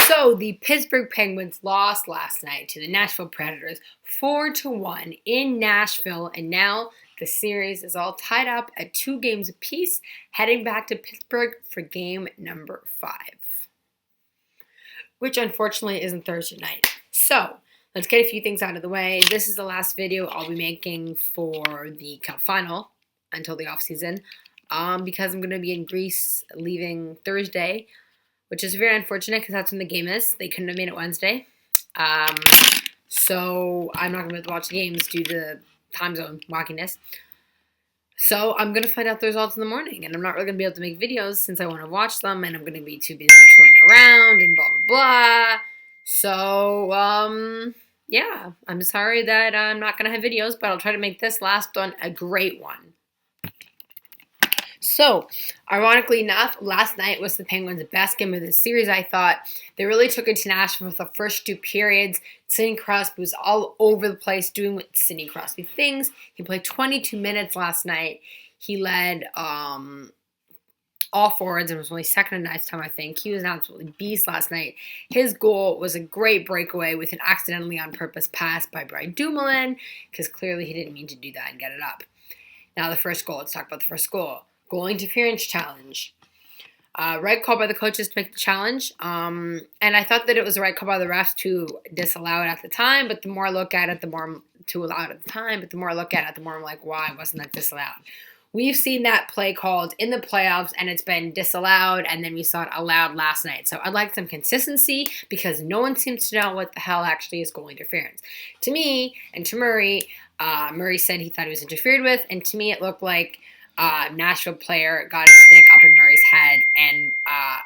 So the Pittsburgh Penguins lost last night to the Nashville Predators 4-1 in Nashville, and now the series is all tied up at 2 games apiece, heading back to Pittsburgh for game number 5, which unfortunately isn't Thursday night. So let's get a few things out of the way. This is the last video I'll be making for the Cup final until the offseason, because I'm going to be in Greece leaving Thursday, which is very unfortunate because that's when the game is. They couldn't have made it Wednesday. So I'm not going to be able to watch the games due to time zone wackiness. So I'm going to find out the results in the morning, and I'm not really going to be able to make videos since I want to watch them, and I'm going to be too busy touring around and blah, blah, blah. So, yeah, I'm sorry that I'm not going to have videos, but I'll try to make this last one a great one. So, ironically enough, last night was the Penguins' best game of the series, I thought. They really took it to Nashville for the first 2 periods. Sidney Crosby was all over the place doing what Sidney Crosby things. He played 22 minutes last night. He led all forwards and was only second in ice time, I think. He was an absolutely beast last night. His goal was a great breakaway with an accidentally on purpose pass by Brian Dumoulin, because clearly he didn't mean to do that and get it up. Now the first goal. Let's talk about the first goal. Goal interference challenge. Right call by the coaches to make the challenge. And I thought that it was the right call by the refs to disallow it at the time, but the more I look at it, the more to allow it at the time, but the more I look at it, the more I'm like, why wasn't that disallowed? We've seen that play called in the playoffs, and it's been disallowed, and then we saw it allowed last night. So I'd like some consistency, because no one seems to know what the hell actually is goal interference. To me, and to Murray, Murray said he thought he was interfered with, and to me it looked like Nashville player got a stick up in Murray's head, and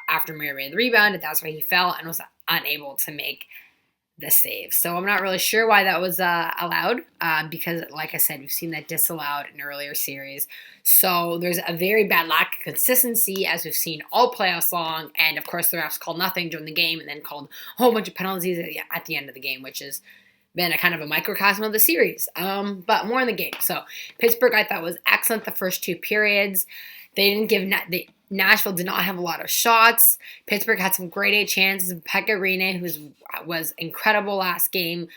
after Murray ran the rebound, that's why he fell and was unable to make the save. So I'm not really sure why that was allowed, because, like I said, we've seen that disallowed in earlier series. So there's a very bad lack of consistency, as we've seen all playoffs long, and of course the refs called nothing during the game and then called a whole bunch of penalties at the end of the game, which is been a kind of a microcosm of the series, but more in the game. So Pittsburgh, I thought, was excellent the first 2 periods. They didn't give Nashville did not have a lot of shots. Pittsburgh had some grade A chances. Pekka Rinne, who was incredible last game,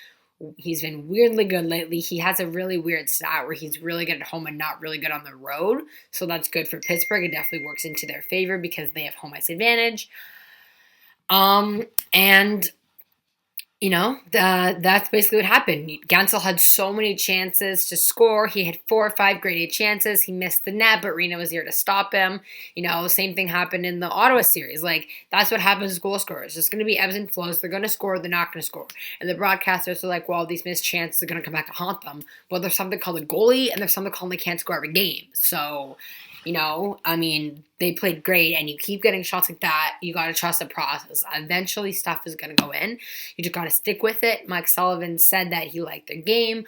he's been weirdly good lately. He has a really weird stat where he's really good at home and not really good on the road. So that's good for Pittsburgh. It definitely works into their favor because they have home ice advantage. And you know, that's basically what happened. Gansel had so many chances to score. He had 4 or 5 grade A chances. He missed the net, but Rinne was there to stop him. You know, same thing happened in the Ottawa series. Like, that's what happens with goal scorers. There's going to be ebbs and flows. They're going to score. They're not going to score. And the broadcasters are like, well, these missed chances are going to come back and haunt them. Well, there's something called a goalie, and there's something called they can't score every game. So, you know, I mean, they played great, and you keep getting shots like that. You got to trust the process. Eventually, stuff is going to go in. You just got to stick with it. Mike Sullivan said that he liked their game.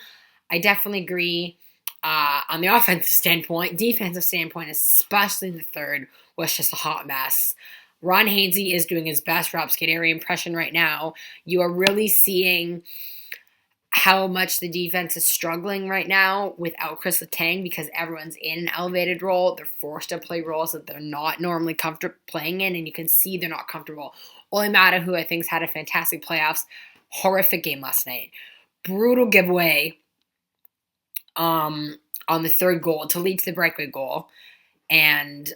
I definitely agree. On the offensive standpoint, defensive standpoint, especially in the third, was just a hot mess. Ron Hainsey is doing his best Rob Scuderi impression right now. You are really seeing how much the defense is struggling right now without Chris Letang, because everyone's in an elevated role. They're forced to play roles that they're not normally comfortable playing in, and you can see they're not comfortable. Ole Mata, who I think's had a fantastic playoffs, horrific game last night. Brutal giveaway on the third goal to lead to the breakaway goal. And,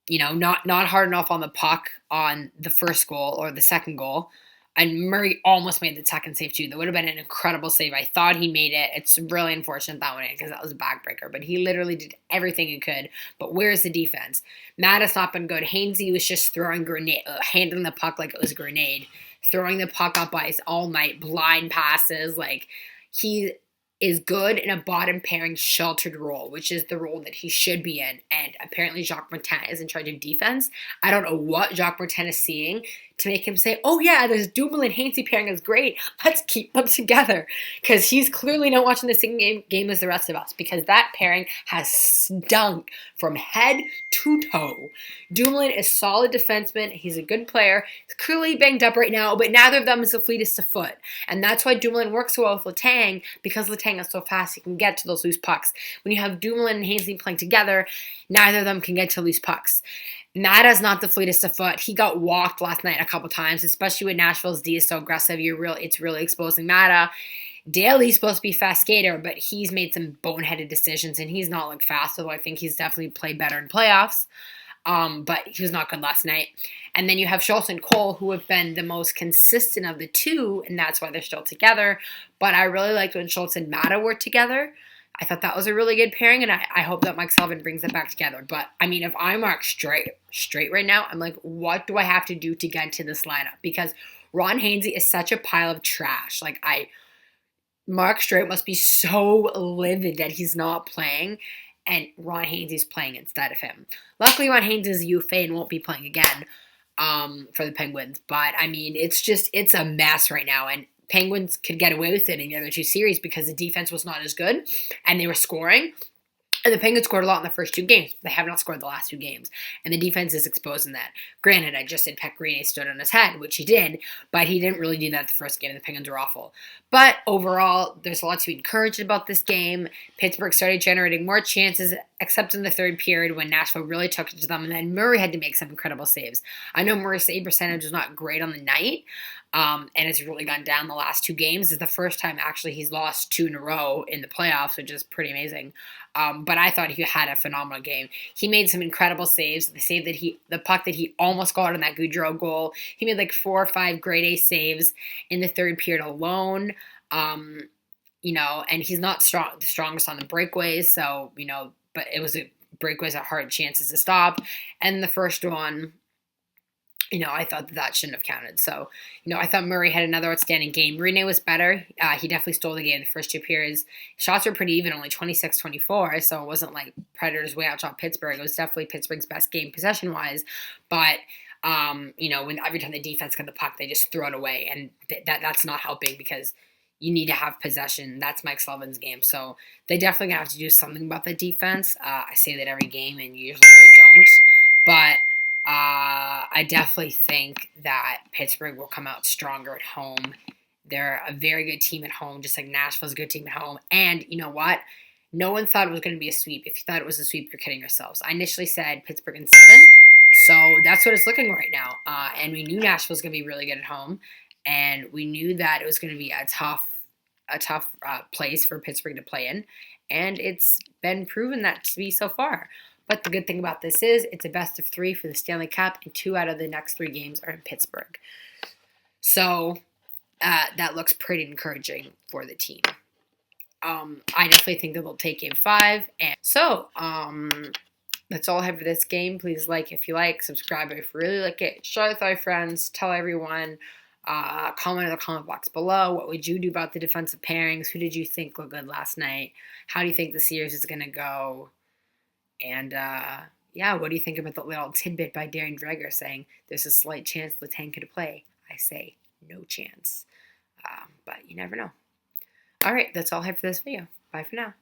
you know, not hard enough on the puck on the first goal or the second goal. And Murray almost made the second save, too. That would have been an incredible save. I thought he made it. It's really unfortunate that went in because that was a backbreaker. But he literally did everything he could. But where's the defense? Matt has not been good. Hainsey was just handling the puck like it was a grenade. Throwing the puck up ice all night. Blind passes. Like, he is good in a bottom pairing sheltered role, which is the role that he should be in. And apparently Jacques Martin is in charge of defense. I don't know what Jacques Martin is seeing to make him say, oh yeah, this Dumoulin Hainsey pairing is great. Let's keep them together. Because he's clearly not watching the same game as the rest of us. Because that pairing has stunk from head to toe. Dumoulin is a solid defenseman. He's a good player. He's clearly banged up right now, but neither of them is the fleetest of foot. And that's why Dumoulin works so well with Letang, because Letang is so fast he can get to those loose pucks. When you have Dumoulin and Hainsey playing together, neither of them can get to loose pucks. Mata's not the fleetest of foot. He got walked last night a couple times, especially when Nashville's D is so aggressive. It's really exposing Mata. Daly's supposed to be a fast skater, but he's made some boneheaded decisions, and he's not looked fast, although I think he's definitely played better in playoffs. But he was not good last night. And then you have Schultz and Cole, who have been the most consistent of the two, and that's why they're still together. But I really liked when Schultz and Mata were together. I thought that was a really good pairing, and I hope that Mike Sullivan brings them back together. But, I mean, if I mark straight right now, I'm like, what do I have to do to get into this lineup? Because Ron Hainsey is such a pile of trash. Like, Mark Streit must be so livid that he's not playing, and Ron Hainsey's playing instead of him. Luckily, Ron Hainsey is a UFA and won't be playing again for the Penguins. But, I mean, it's a mess right now, and Penguins could get away with it in the other two series because the defense was not as good, and they were scoring. And the Penguins scored a lot in the first two games. They have not scored the last two games. And the defense is exposing that. Granted, I just said Pek Rinne stood on his head, which he did, but he didn't really do that the first game. The Penguins were awful. But overall, there's a lot to be encouraged about this game. Pittsburgh started generating more chances, except in the third period when Nashville really took it to them. And then Murray had to make some incredible saves. I know Murray's save percentage was not great on the night, and it's really gone down the last two games. It's the first time, actually, he's lost two in a row in the playoffs, which is pretty amazing. But I thought he had a phenomenal game. He made some incredible saves. The puck that he almost got on that Gaudreau goal. He made like 4 or 5 grade A saves in the third period alone. And he's not the strongest on the breakaways. So, but it was breakaways are hard chances to stop. And the first one, I thought that shouldn't have counted. So, I thought Murray had another outstanding game. Rinne was better. He definitely stole the game the first two periods. Shots were pretty even, only 26-24, so it wasn't like Predators way outshot Pittsburgh. It was definitely Pittsburgh's best game possession-wise. But, when every time the defense got the puck, they just throw it away. And that's not helping because you need to have possession. That's Mike Sullivan's game. So they definitely going to have to do something about the defense. I say that every game, and usually they don't. But I definitely think that Pittsburgh will come out stronger at home. They're a very good team at home, just like Nashville's a good team at home. And you know what? No one thought it was going to be a sweep. If you thought it was a sweep, you're kidding yourselves. I initially said Pittsburgh in 7, so that's what it's looking right now. And we knew Nashville was going to be really good at home, and we knew that it was going to be a tough place for Pittsburgh to play in, and it's been proven that to be so far. But the good thing about this is it's a best of 3 for the Stanley Cup, and 2 out of the next 3 games are in Pittsburgh. So that looks pretty encouraging for the team. I definitely think that they'll take Game 5. And so that's all I have for this game. Please like if you like, subscribe if you really like it, share with our friends, tell everyone. Comment in the comment box below. What would you do about the defensive pairings? Who did you think looked good last night? How do you think the series is going to go? And, what do you think about the little tidbit by Darren Dreger saying there's a slight chance Letang could play? I say no chance. But you never know. All right, that's all I have for this video. Bye for now.